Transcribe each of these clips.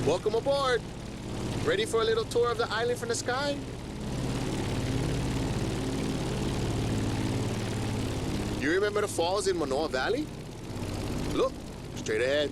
Welcome aboard. Ready for a little tour of the island from the sky? You remember the falls in Manoa Valley? Look, straight ahead.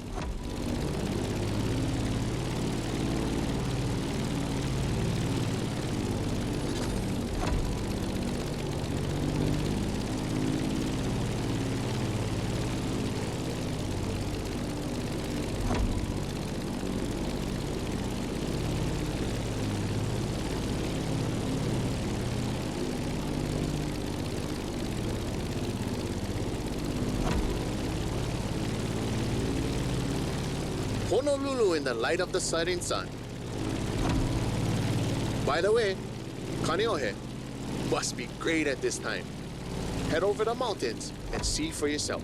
Honolulu in the light of the setting sun. By the way, Kaneohe must be great at this time. Head over the mountains and see for yourself.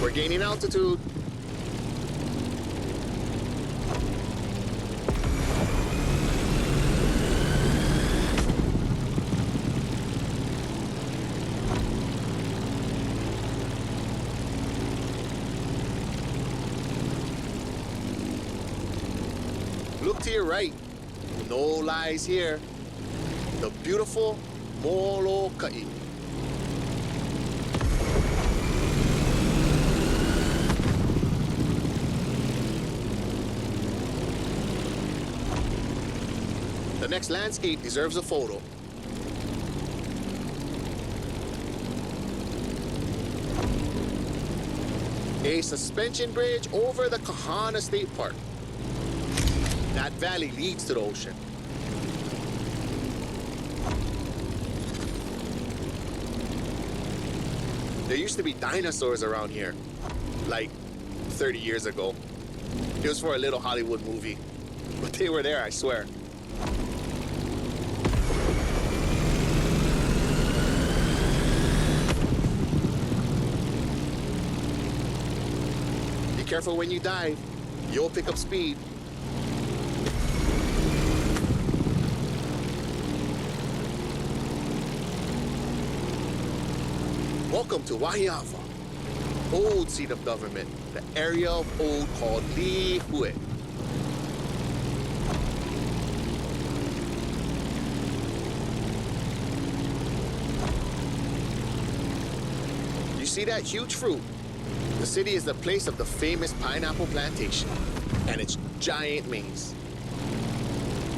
We're gaining altitude. Look to your right. No lies here. The beautiful Molokai. The next landscape deserves a photo. A suspension bridge over the Kahana State Park. That valley leads to the ocean. There used to be dinosaurs around here, like 30 years ago. It was for a little Hollywood movie, but they were there, I swear. Be careful when you dive. You'll pick up speed. Welcome to Wahiawa, old seat of government, the area of old called Lihue. You see that huge fruit? The city is the place of the famous pineapple plantation and its giant maze.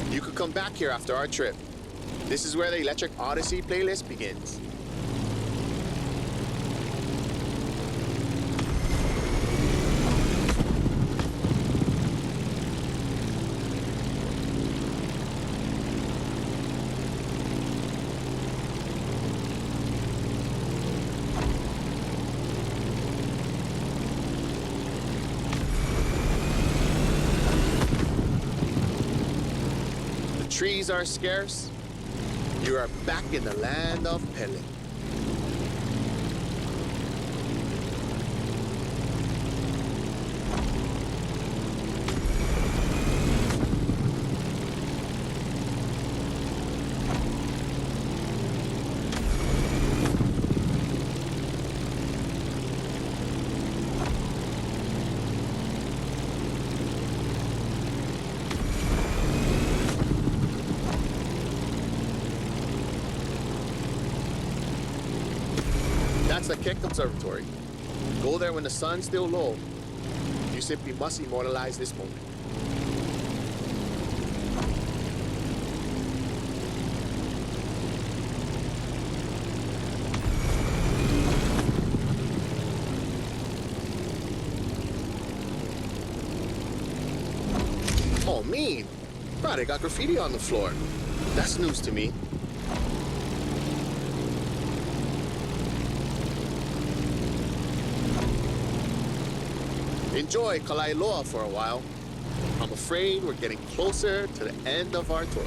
You could come back here after our trip. This is where the Electric Odyssey playlist begins. Trees are scarce. You are back in the land of Pele. That's the Keck Observatory. Go there when the sun's still low. You simply must immortalize this moment. Oh, mean. Bro, they got graffiti on the floor. That's news to me. Enjoy Kalailoa for a while. I'm afraid we're getting closer to the end of our tour.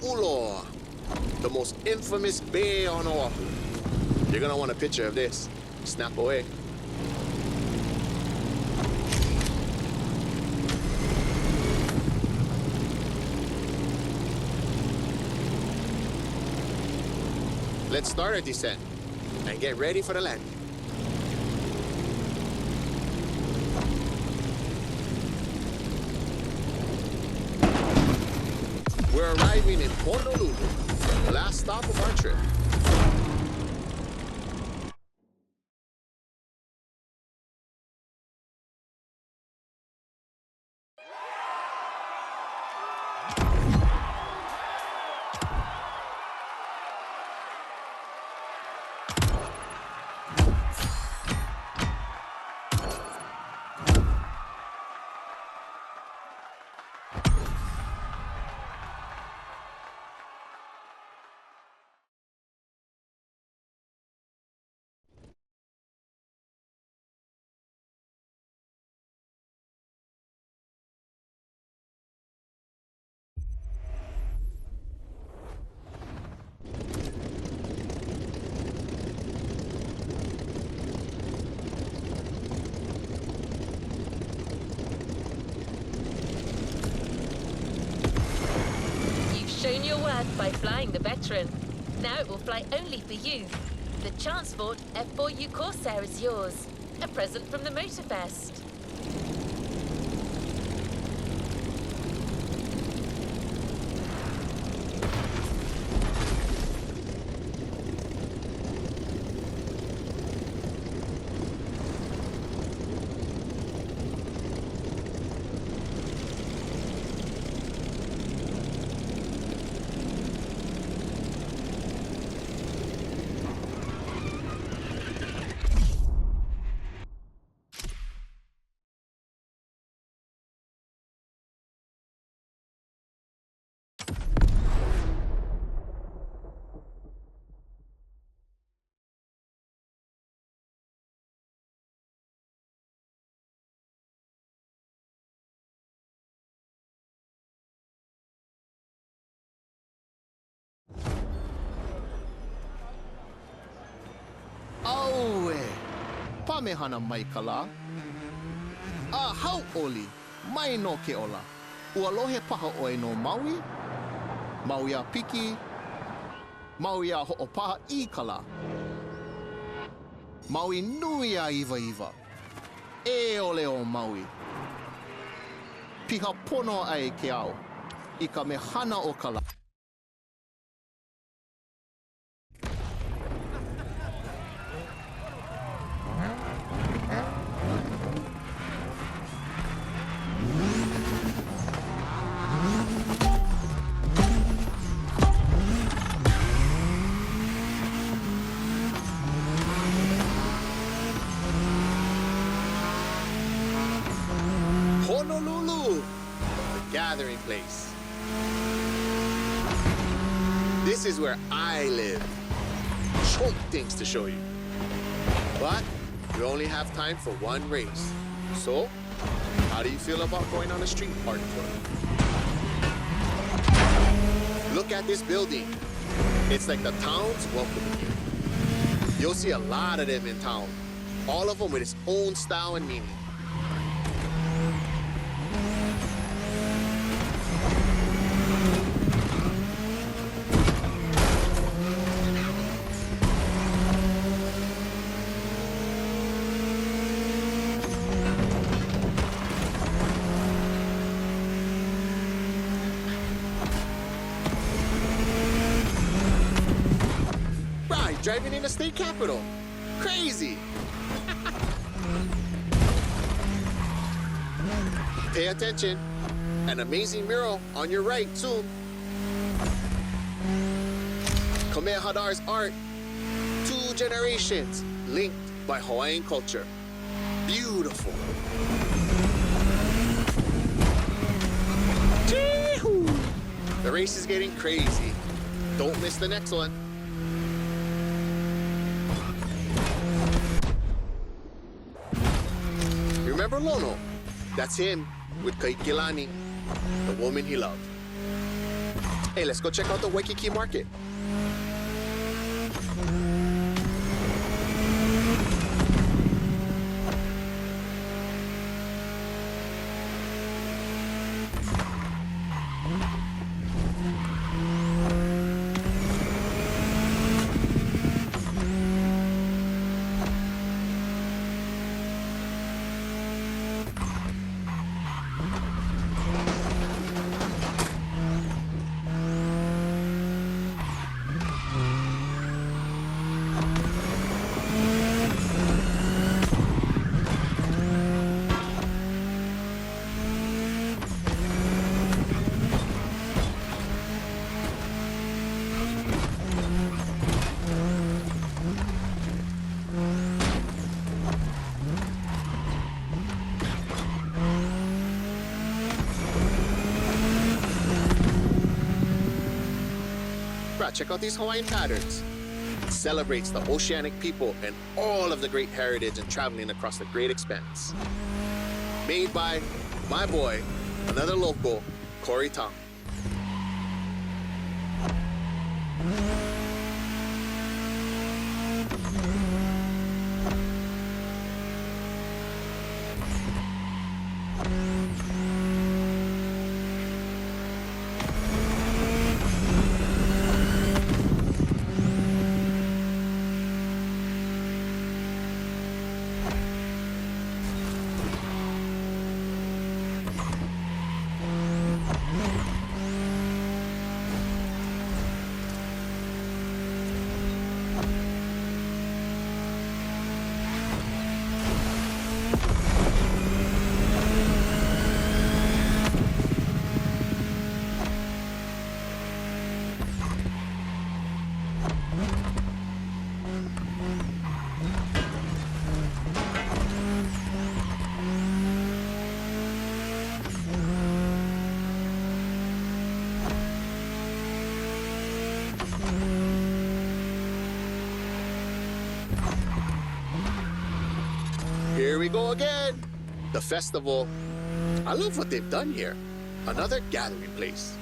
Ulor, the most infamous bay on Oahu. You're gonna want a picture of this. Snap away. Let's start our descent and get ready for the landing. We're arriving in Honolulu, the last stop of our trip. Shown your worth by flying the Veteran. Now it will fly only for you. The Transport F4U Corsair is yours. A present from the Motorfest. Auwe, pamehana maikala. Hau oli, mai no ke ola. Ualohe paha oe no Maui. Maui a piki. Maui a ho'opaha I kala. Maui nui a iwa iwa. E ole o Maui. Piha pono ai ke au. I ka mehana o kala. Honolulu, the gathering place. This is where I live. Choke things to show you. But we only have time for one race. So, how do you feel about going on a street park tour? Look at this building. It's like the town's welcoming you. You'll see a lot of them in town. All of them with its own style and meaning. Driving in the state capitol. Crazy. Pay attention. An amazing mural on your right, soon. Kamehameha's art. 2 generations linked by Hawaiian culture. Beautiful. Chee-hoo. The race is getting crazy. Don't miss the next one. Remember Lono? That's him with Kaikilani, the woman he loved. Hey, let's go check out the Waikiki Market. Bruh, check out these Hawaiian patterns. It celebrates the oceanic people and all of the great heritage and traveling across the great expanse. Made by my boy, another local, Corey Tong. Here we go again. The festival. I love what they've done here. Another gathering place.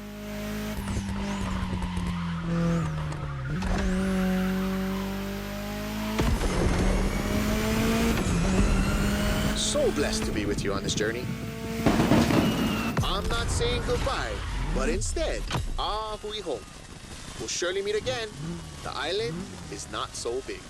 So blessed to be with you on this journey. I'm not saying goodbye, but instead, hui home. We'll surely meet again. The island is not so big.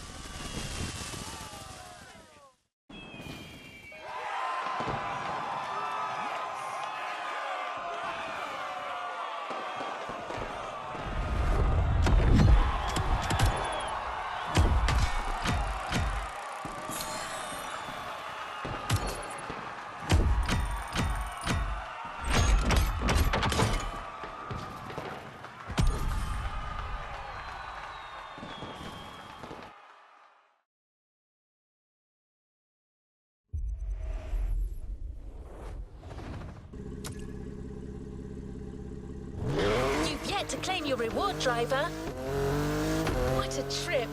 To claim your reward, driver. What a trip.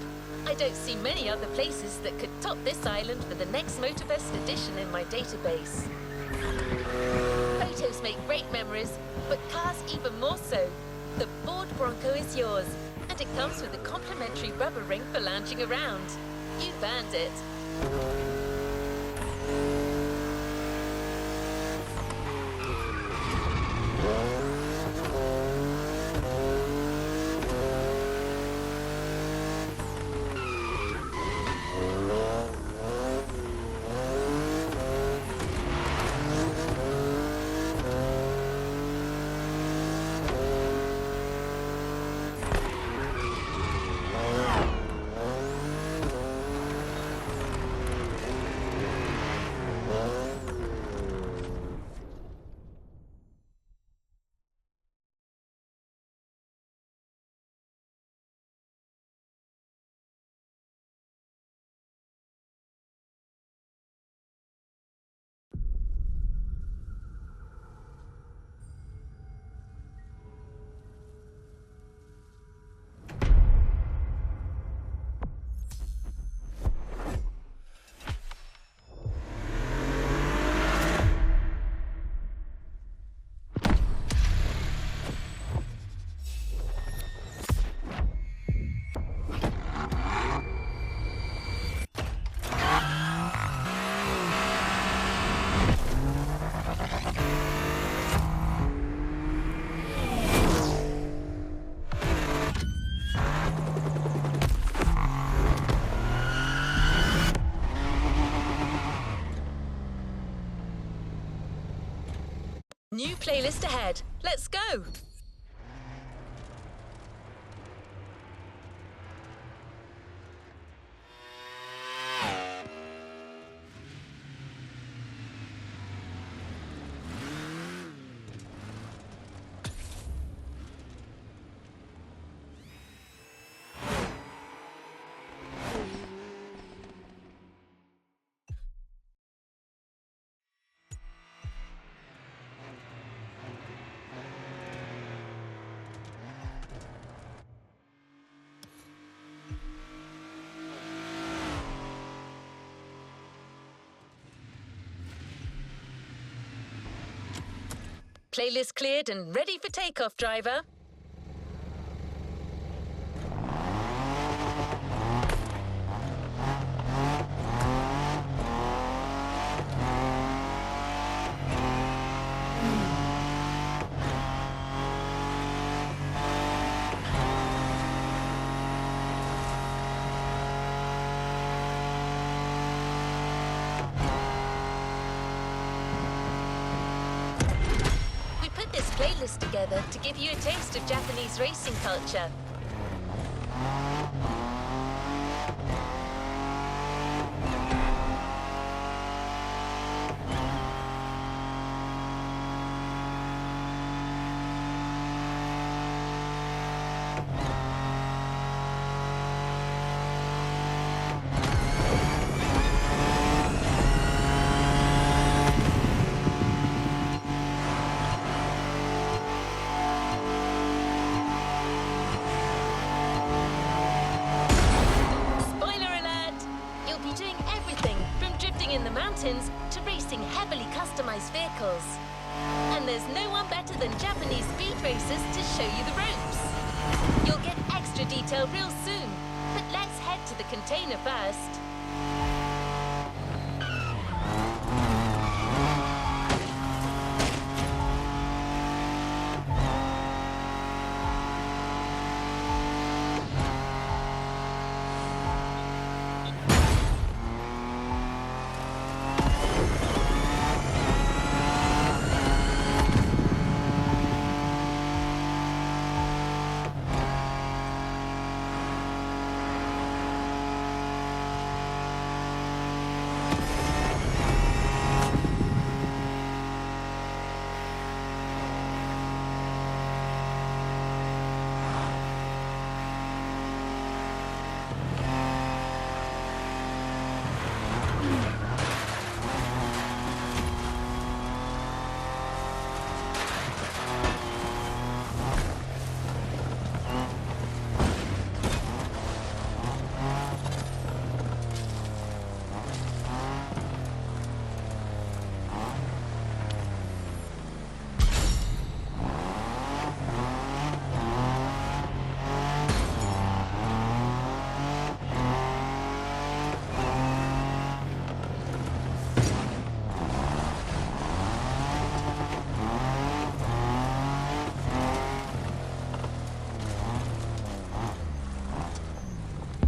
I don't see many other places that could top this island for the next Motorfest edition in my database. Photos make great memories, but cars even more so. The Ford Bronco is yours, and it comes with a complimentary rubber ring for lounging around. You've earned it. playlist ahead. Let's go! Playlist cleared and ready for takeoff, driver. This playlist together to give you a taste of Japanese racing culture. To racing heavily customized vehicles. And there's no one better than Japanese speed racers to show you the ropes. You'll get extra detail real soon, but let's head to the container first.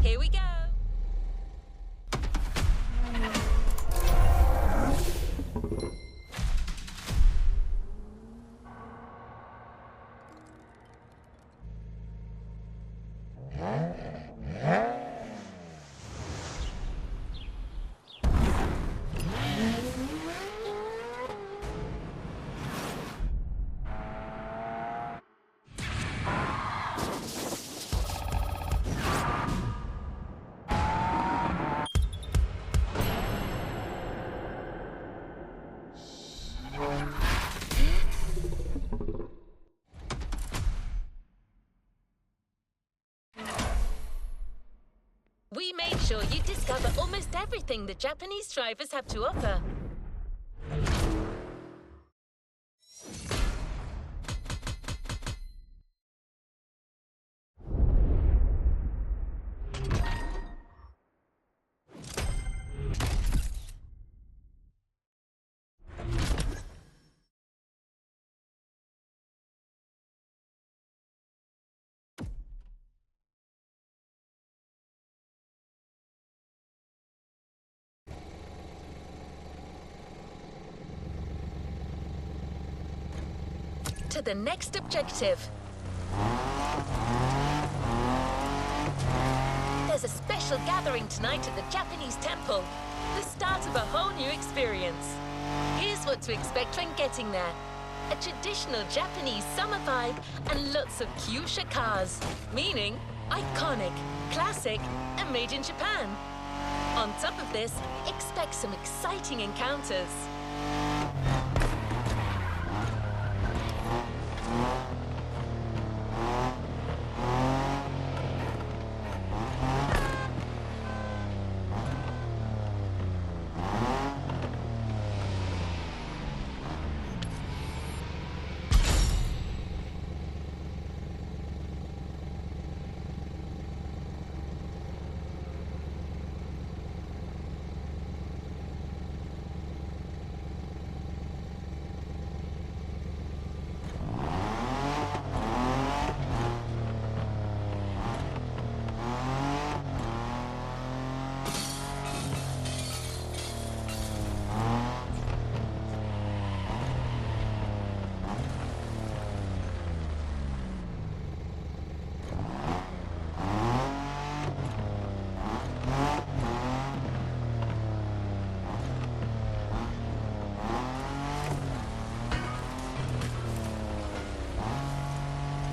Here we go. We made sure you discover almost everything the Japanese drivers have to offer. to the next objective. There's a special gathering tonight at the Japanese temple. The start of a whole new experience. Here's what to expect when getting there. A traditional Japanese summer vibe and lots of kyusha cars, meaning iconic, classic, and made in Japan. On top of this, expect some exciting encounters.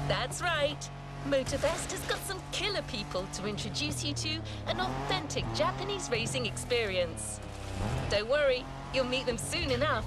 That's right. Motorfest has got some killer people to introduce you to an authentic Japanese racing experience. Don't worry, you'll meet them soon enough.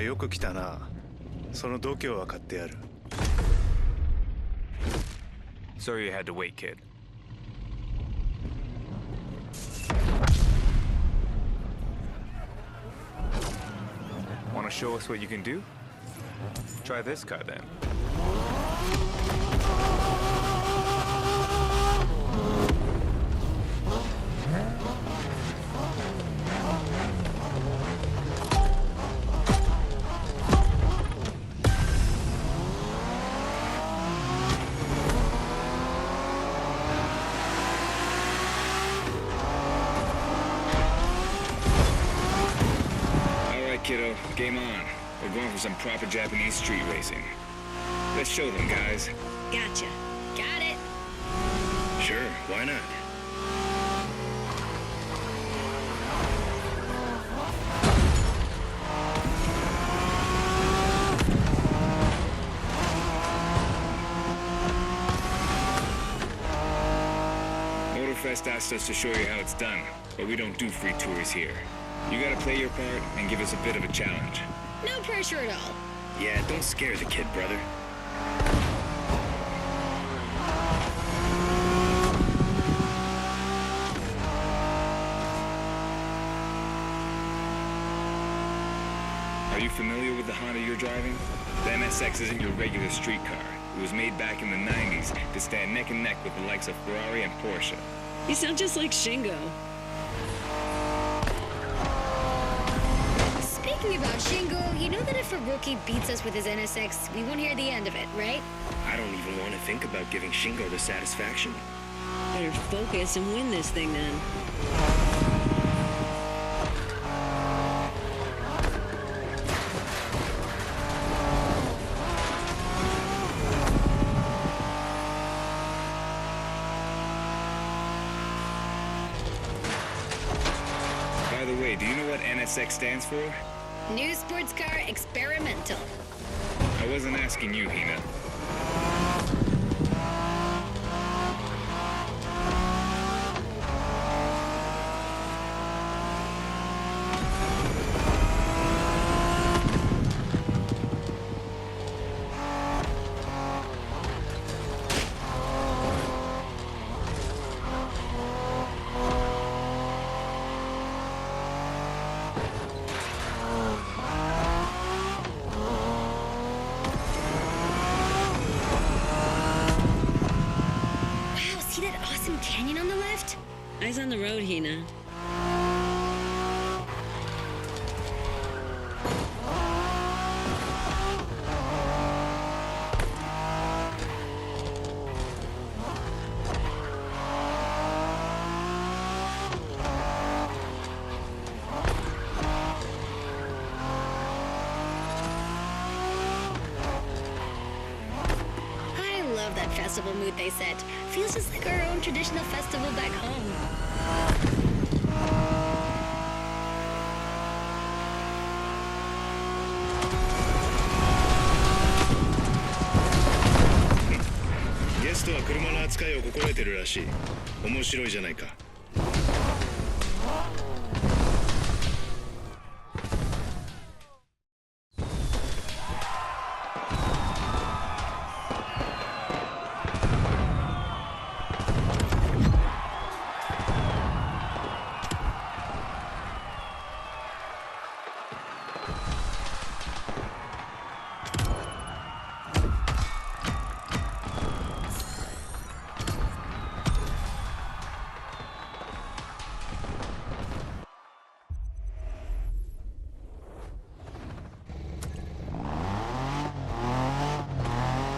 よく来たな。その度胸は買ってやる。Sorry you had to wait, kid. Want to show us what you can do? Try this car then. Kiddo, game on. We're going for some proper Japanese street racing. Let's show them, guys. Gotcha. Got it. Sure, why not? Motorfest asked us to show you how it's done, but we don't do free tours here. You gotta play your part and give us a bit of a challenge. No pressure at all. Yeah, don't scare the kid, brother. Are you familiar with the Honda you're driving? The NSX isn't your regular street car. It was made back in the 90s to stand neck and neck with the likes of Ferrari and Porsche. You sound just like Shingo. Speaking about Shingo, you know that if a rookie beats us with his NSX, we won't hear the end of it, right? I don't even want to think about giving Shingo the satisfaction. Better focus and win this thing then. By the way, do you know what NSX stands for? New sports car experimental. I wasn't asking you, Hina. Wow, see that awesome canyon on the left? Eyes on the road, Hina. I love that festival mood they set. Feels just like our own traditional festival back home.ゲストは車の扱いを心得てるらしい。面白いじゃないか。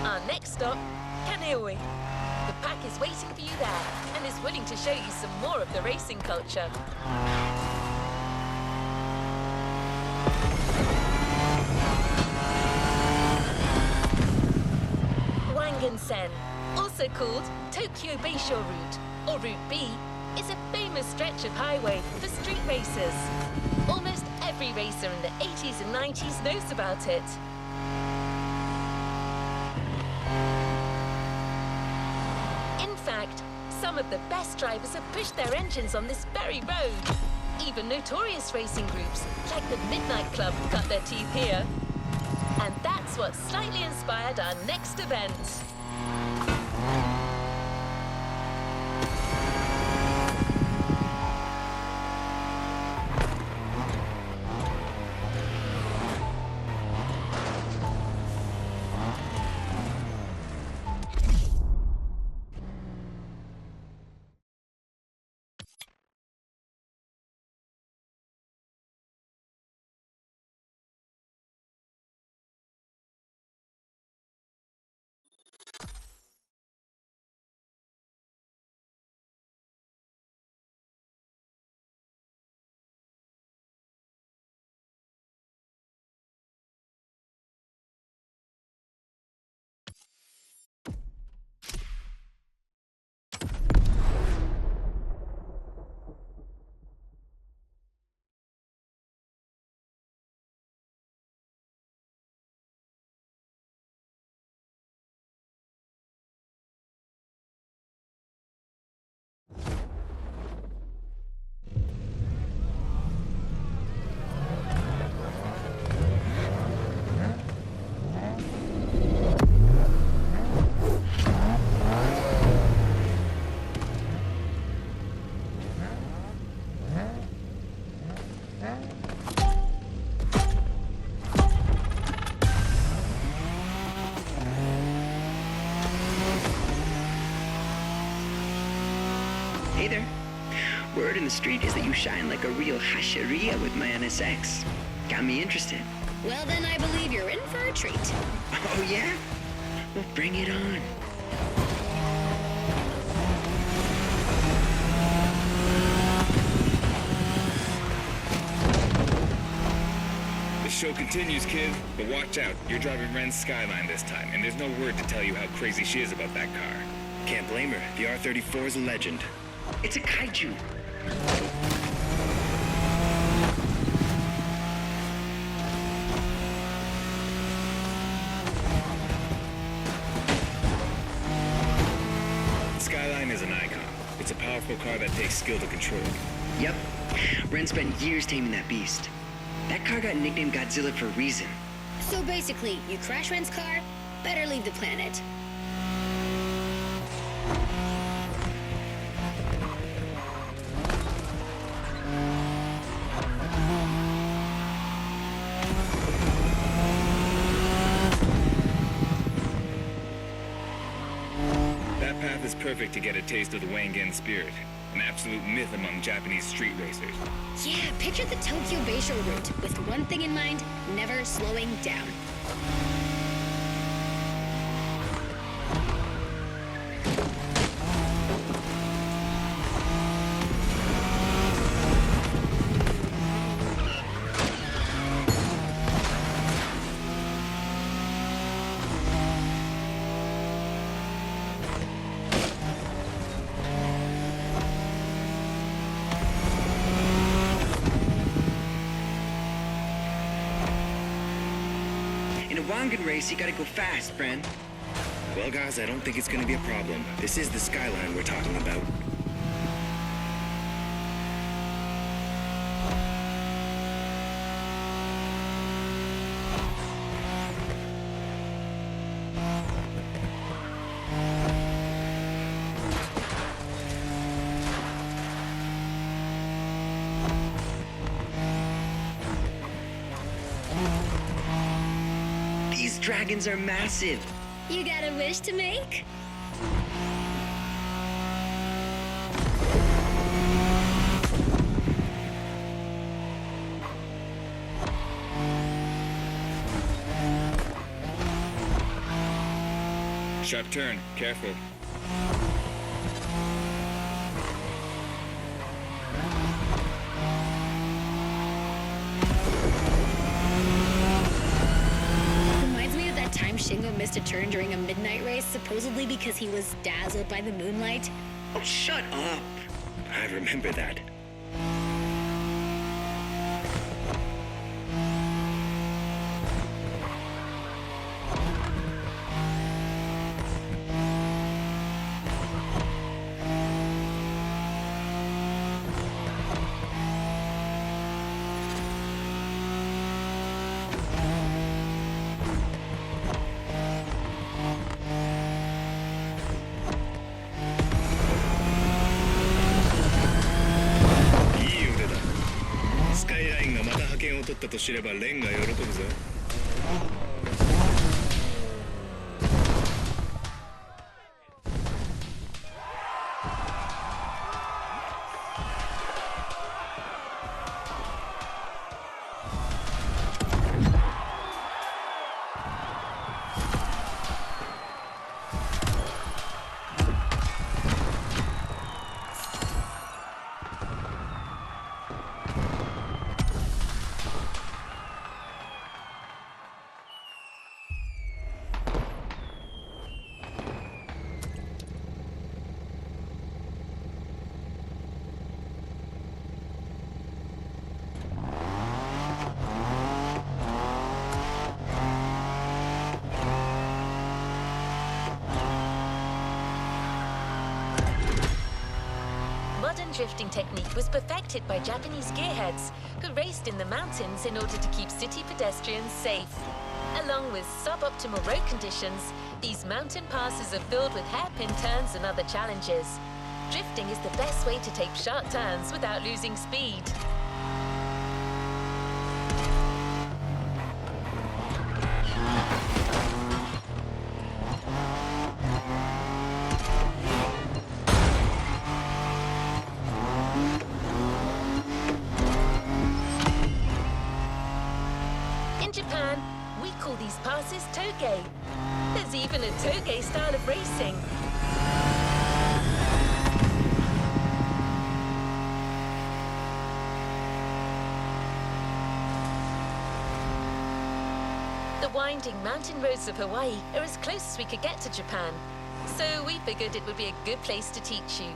Our next stop, Kaneohe. The pack is waiting for you there and is willing to show you some more of the racing culture. Wangan-sen, also called Tokyo Bayshore Route, or Route B, is a famous stretch of highway for street racers. Almost every racer in the 80s and 90s knows about it. In fact, some of the best drivers have pushed their engines on this very road. Even notorious racing groups, like the Midnight Club, cut their teeth here. And that's what slightly inspired our next event. Hey there. Word in the street is that you shine like a real hasheria with my NSX. Got me interested. Well, then I believe you're in for a treat. Oh, yeah? Well, bring it on. The show continues, kid, but watch out. You're driving Ren's Skyline this time, and there's no word to tell you how crazy she is about that car. Can't blame her. The R34 is a legend. It's a kaiju. Skyline is an icon. It's a powerful car that takes skill to control. Yep. Ren spent years taming that beast. That car got nicknamed Godzilla for a reason. So basically, you crash Ren's car, better leave the planet. That path is perfect to get a taste of the Wangan spirit, an absolute myth among Japanese street racers. Yeah, picture the Tokyo Bayshore route, with one thing in mind, never slowing down. In a Wangan race, you gotta go fast, Bren. Well, guys, I don't think it's gonna be a problem. This is the Skyline we're talking about. These dragons are massive. You got a wish to make? Sharp turn. Careful. Reminds me of that time Shingo missed a turn during a midnight race, supposedly because he was dazzled by the moonlight. Oh, shut up. I remember that.いい腕だ。スカイラインがまた覇権を取ったと知ればレンが喜ぶぞ。Modern drifting technique was perfected by Japanese gearheads who raced in the mountains in order to keep city pedestrians safe. Along with suboptimal road conditions, these mountain passes are filled with hairpin turns and other challenges. Drifting is the best way to take sharp turns without losing speed. Japanese passes toge. There's even a toge style of racing. The winding mountain roads of Hawaii are as close as we could get to Japan, so we figured it would be a good place to teach you.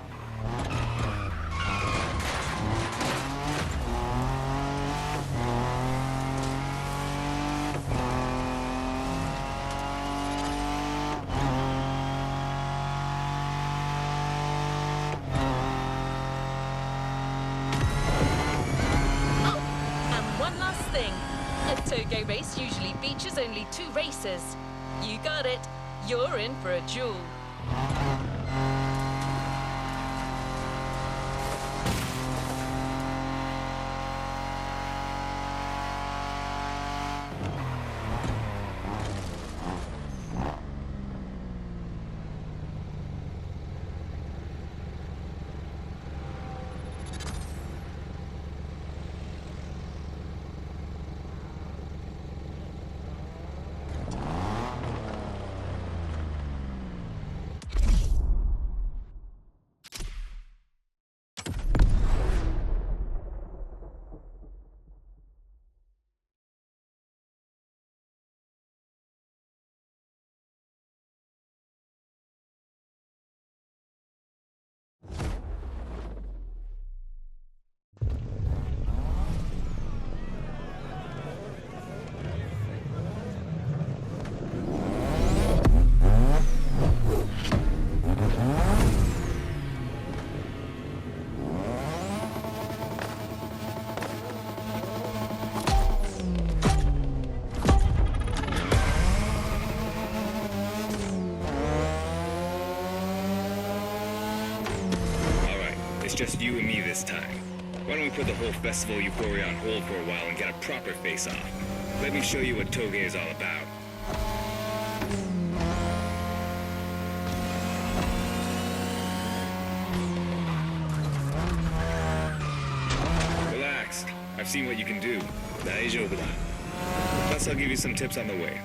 Oh, and one last thing. A toge race usually features only 2 racers. You got it. You're in for a duel. Just you and me this time. Why don't we put the whole festival euphoria on hold for a while and get a proper face-off? Let me show you what toge is all about. Relax. I've seen what you can do. 大丈夫だ. Plus, I'll give you some tips on the way.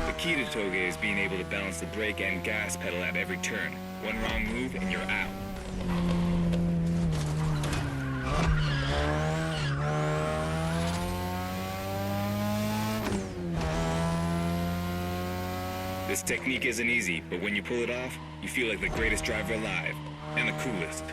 The key to toge is being able to balance the brake and gas pedal at every turn. One wrong move and you're out. This technique isn't easy, but when you pull it off, you feel like the greatest driver alive, and the coolest.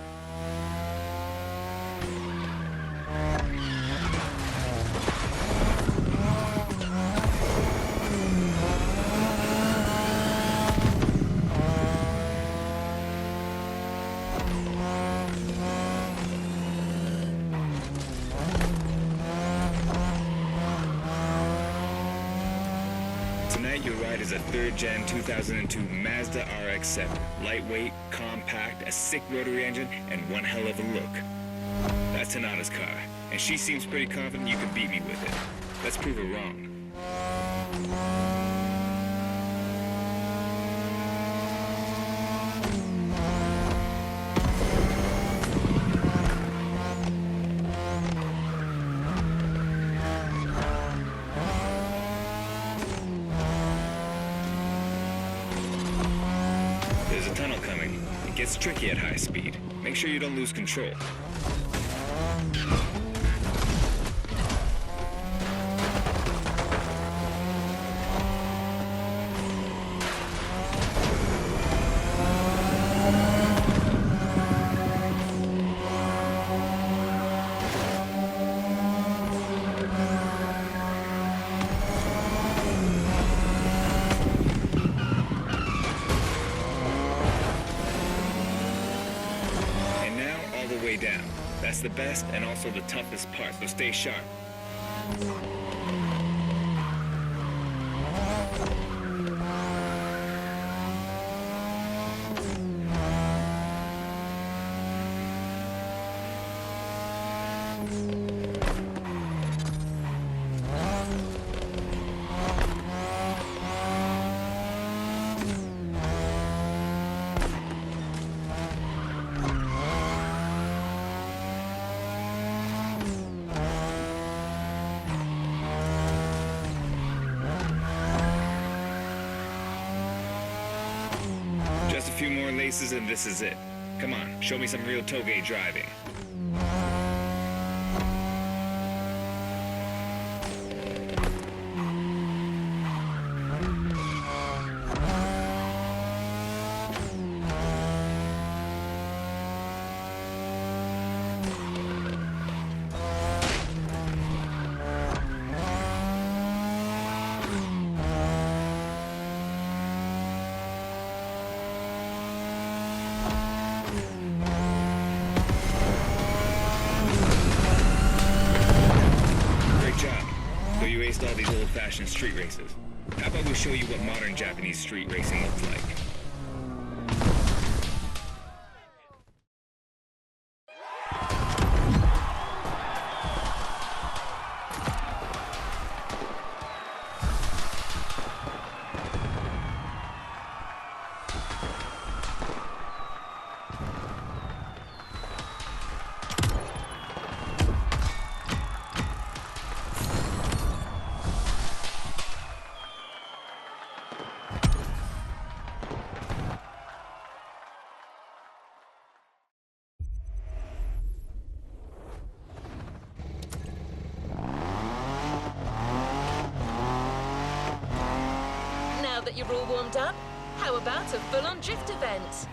Tonight your ride is a 3rd Gen 2002 Mazda RX-7. Lightweight, compact, a sick rotary engine, and one hell of a look. That's Tanada's car, and she seems pretty confident you can beat me with it. Let's prove her wrong. There's a tunnel coming. It gets tricky at high speed. Make sure you don't lose control. Way down. That's the best and also the toughest part, so stay sharp. races and this is it. Come on, show me some real toge driving. So you aced all these old-fashioned street races. How about we show you what modern Japanese street racing looks like? Now that you're all warmed up, how about a full-on drift event?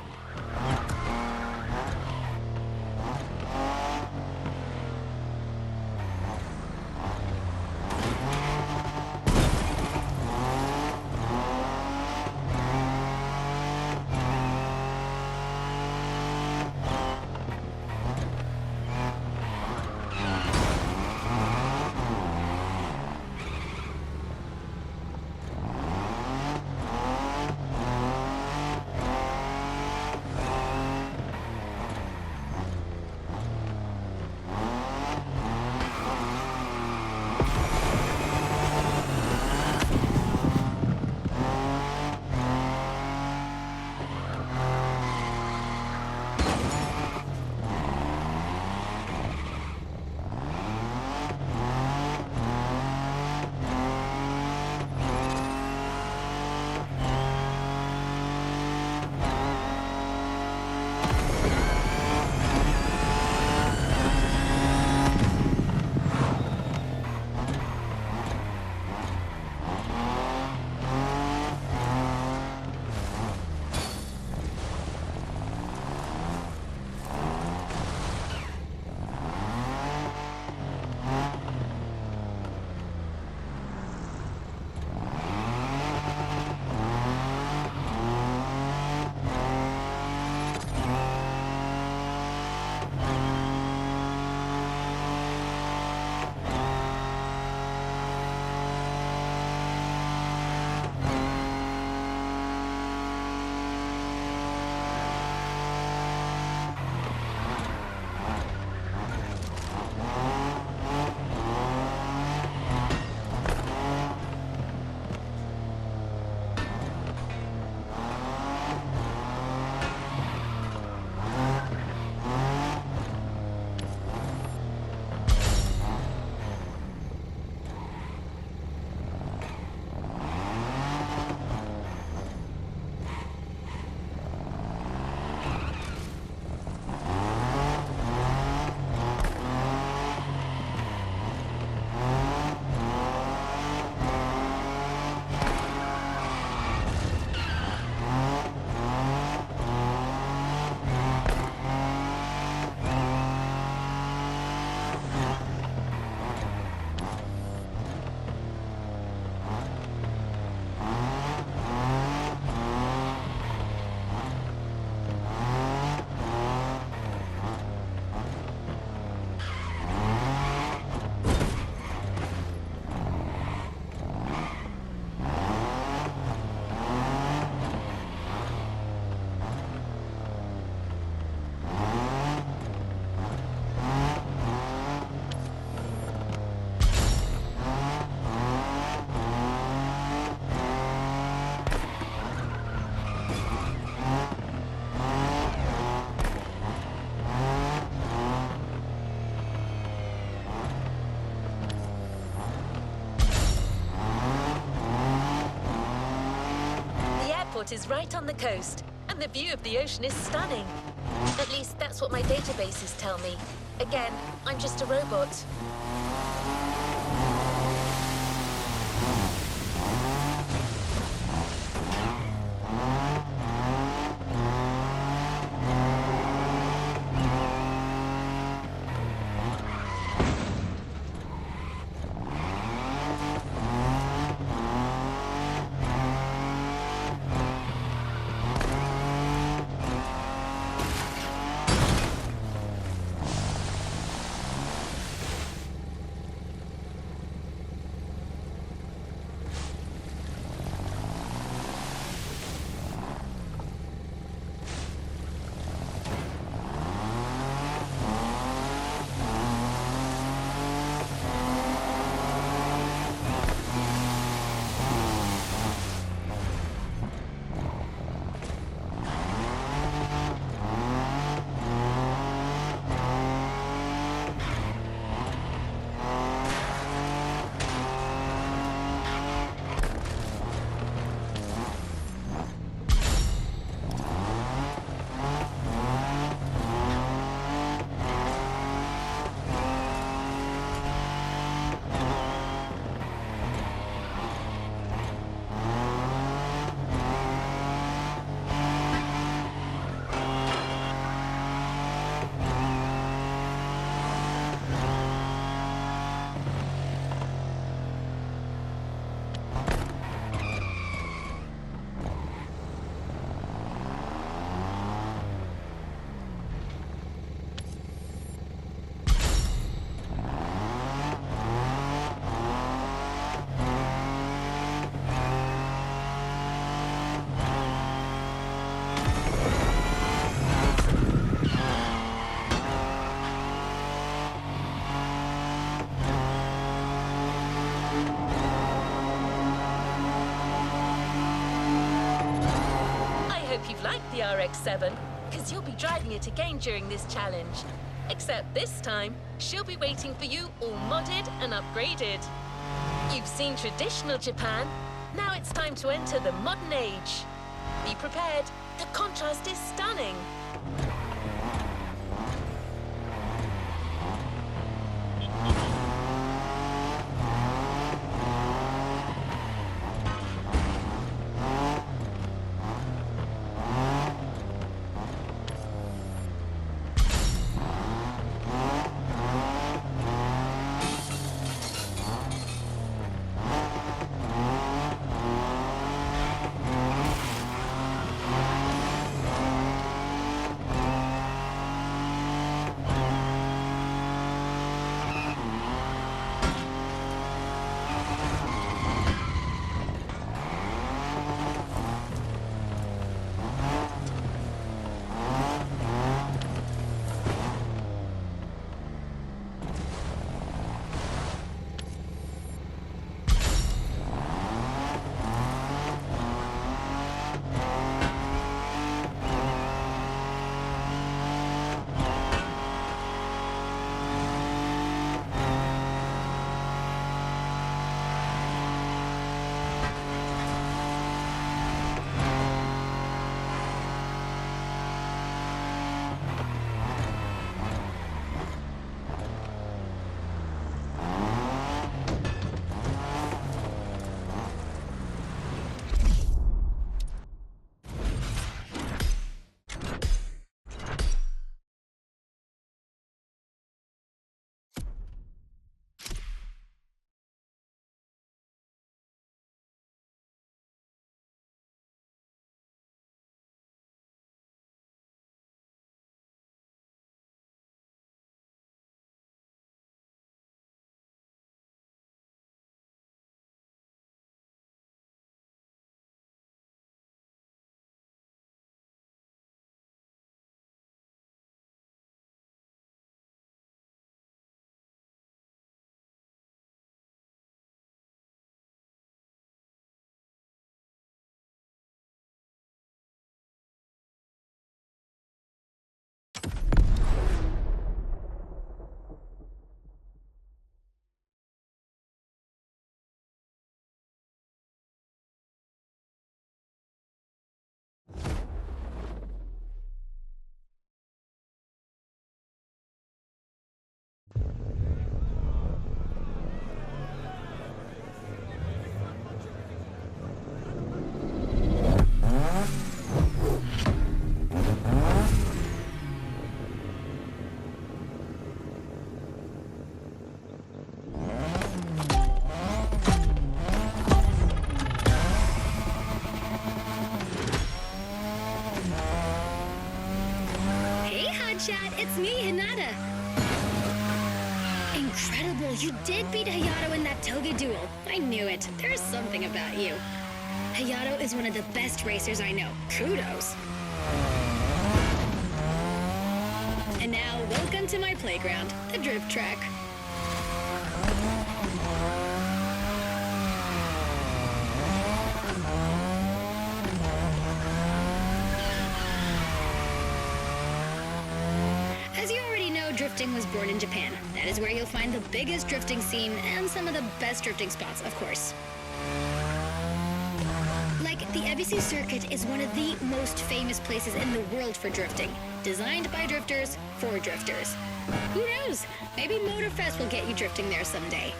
Is right on the coast, and And the view of the ocean is stunning. At least that's what my databases tell me. Again, I'm just a robot. You've liked the RX-7, because you'll be driving it again during this challenge. Except this time, she'll be waiting for you all modded and upgraded. You've seen traditional Japan, now it's time to enter the modern age. Be prepared, the contrast is stunning. cool. You did beat Hayato in that toga duel. I knew it. There's something about you. Hayato is one of the best racers I know. Kudos. And now, welcome to my playground, the drift track. As you already know, drifting was born in Japan. That is where you'll find the biggest drifting scene and some of the best drifting spots, of course. Like, the Ebisu circuit is one of the most famous places in the world for drifting. Designed by drifters, for drifters. Who knows? Maybe Motorfest will get you drifting there someday.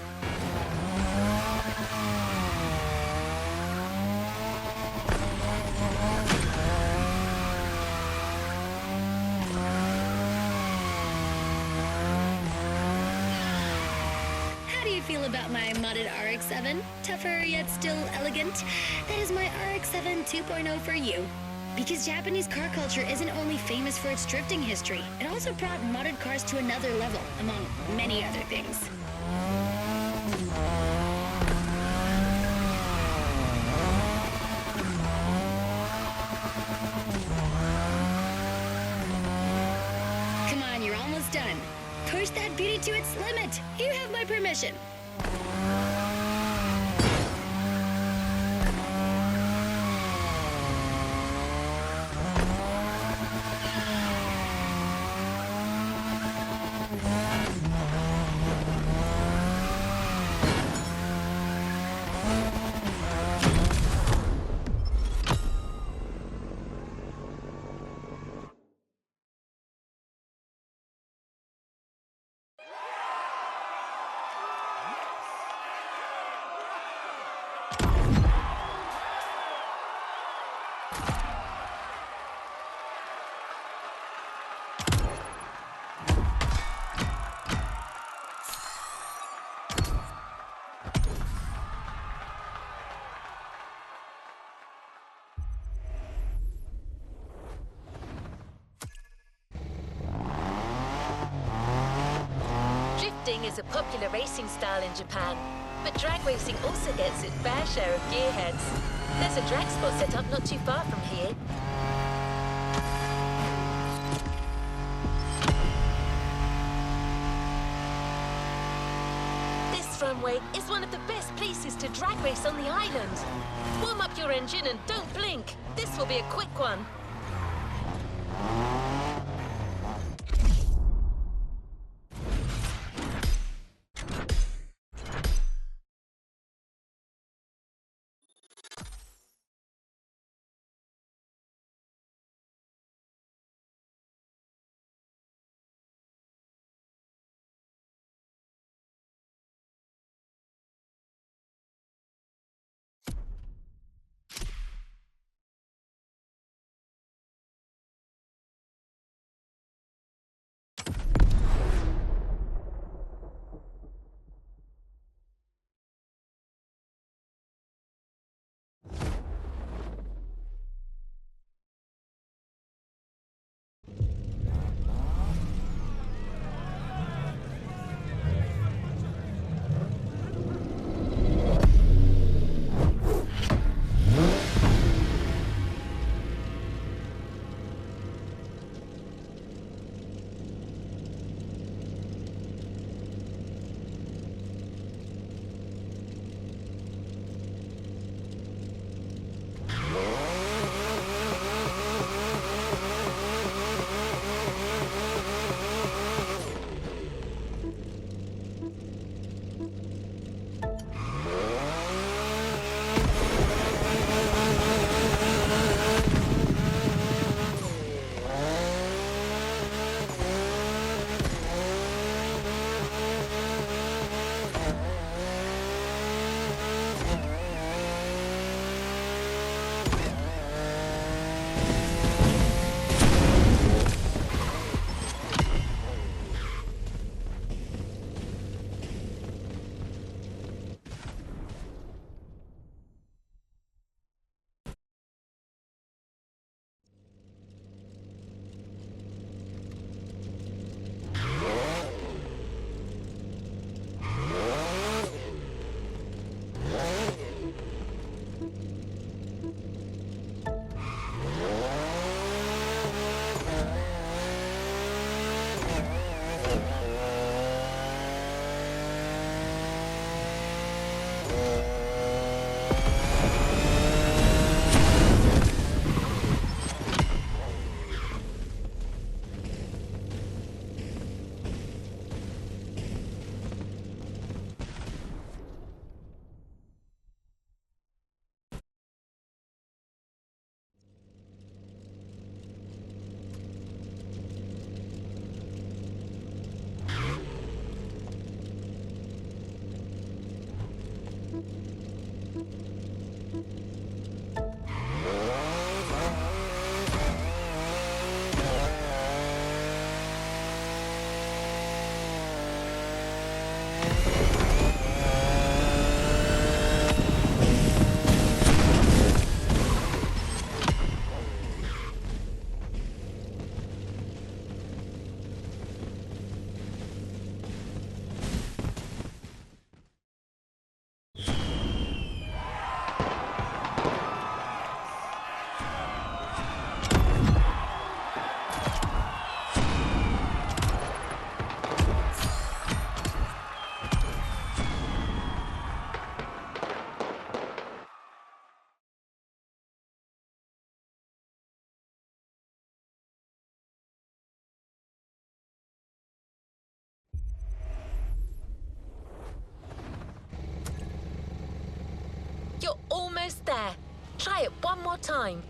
How do you feel about my modded RX-7? Tougher yet still elegant? That is my RX-7 2.0 for you. Because Japanese car culture isn't only famous for its drifting history, it also brought modded cars to another level, among many other things. Come on, you're almost done. Push that beauty to its limit. You have my permission. Drifting is a popular racing style in Japan, but drag racing also gets its fair share of gearheads. There's a drag spot set up not too far from here. This runway is one of the best places to drag race on the island. Warm up your engine and don't blink. This will be a quick one. You're almost there. Try it one more time.